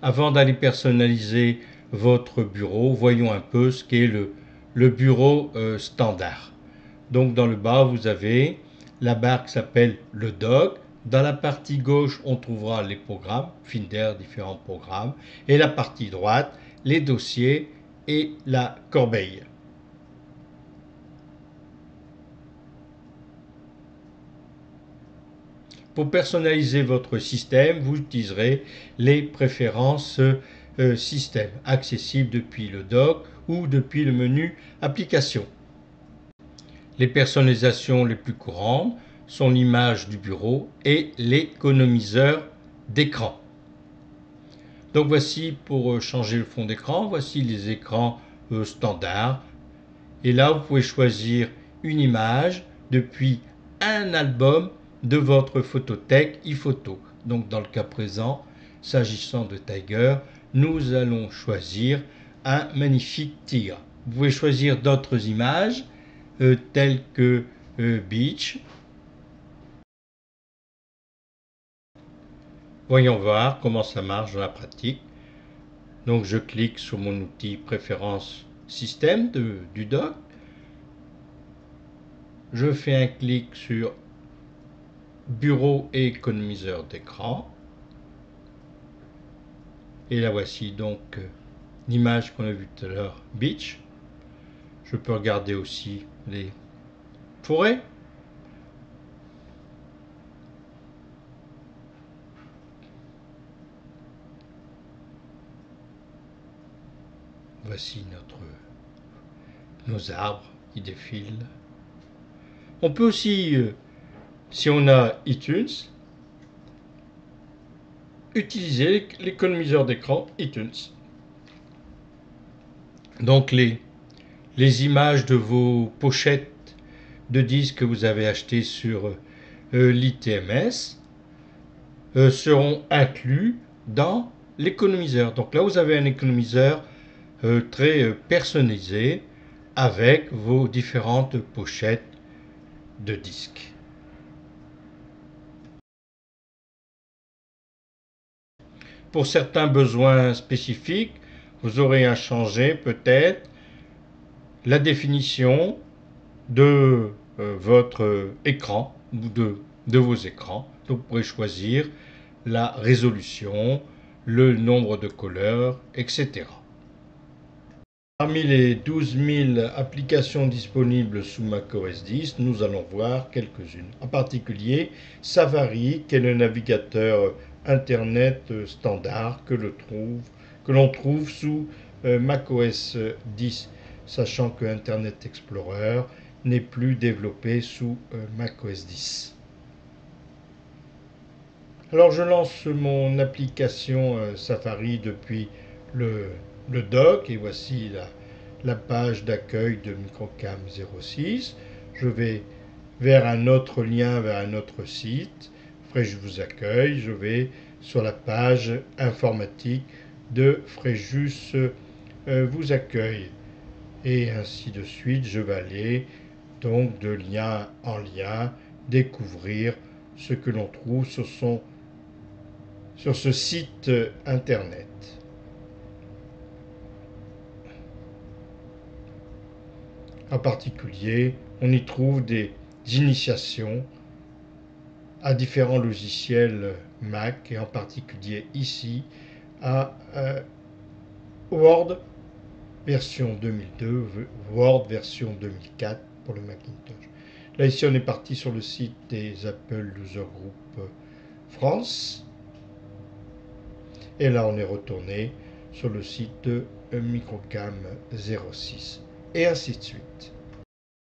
Avant d'aller personnaliser votre bureau, voyons un peu ce qu'est le bureau standard. Donc dans le bas, vous avez la barre qui s'appelle le dock. Dans la partie gauche, on trouvera les programmes, Finder, différents programmes. Et la partie droite, les dossiers et la corbeille. Pour personnaliser votre système, vous utiliserez les préférences système, accessibles depuis le dock ou depuis le menu application. Les personnalisations les plus courantes sont l'image du bureau et l'économiseur d'écran. Donc voici pour changer le fond d'écran, voici les écrans standards. Et là, vous pouvez choisir une image depuis un album de votre photothèque iPhoto. Donc dans le cas présent, s'agissant de Tiger, nous allons choisir un magnifique tigre. Vous pouvez choisir d'autres images telles que Beach. Voyons voir comment ça marche dans la pratique. Donc je clique sur mon outil préférence système du dock. Je fais un clic sur bureau et économiseur d'écran. Et là voici donc l'image qu'on a vue tout à l'heure, Beach. Je peux regarder aussi les forêts. Voici nos arbres qui défilent. On peut aussi, si on a iTunes, utiliser l'économiseur d'écran iTunes. Donc les images de vos pochettes de disques que vous avez achetées sur l'ITMS seront inclus dans l'économiseur. Donc là, vous avez un économiseur très personnalisé avec vos différentes pochettes de disques. Pour certains besoins spécifiques, vous aurez à changer peut-être la définition de votre écran ou de vos écrans. Donc vous pourrez choisir la résolution, le nombre de couleurs, etc. Parmi les 12 000 applications disponibles sous macOS 10, nous allons voir quelques-unes. En particulier, Safari, qui est le navigateur Internet standard que l'on trouve sous macOS 10, sachant que Internet Explorer n'est plus développé sous macOS 10. Alors je lance mon application Safari depuis le dock et voici la page d'accueil de Microcam 06. Je vais vers un autre lien, vers un autre site. Fréjus vous accueille. Je vais sur la page informatique de Fréjus vous accueille. Et ainsi de suite, je vais aller donc de lien en lien découvrir ce que l'on trouve sur ce site internet. En particulier, on y trouve des initiations à différents logiciels Mac et en particulier ici à Word version 2002, Word version 2004 pour le Macintosh. Là ici on est parti sur le site des Apple User Group France et là on est retourné sur le site de Microcam 06 et ainsi de suite.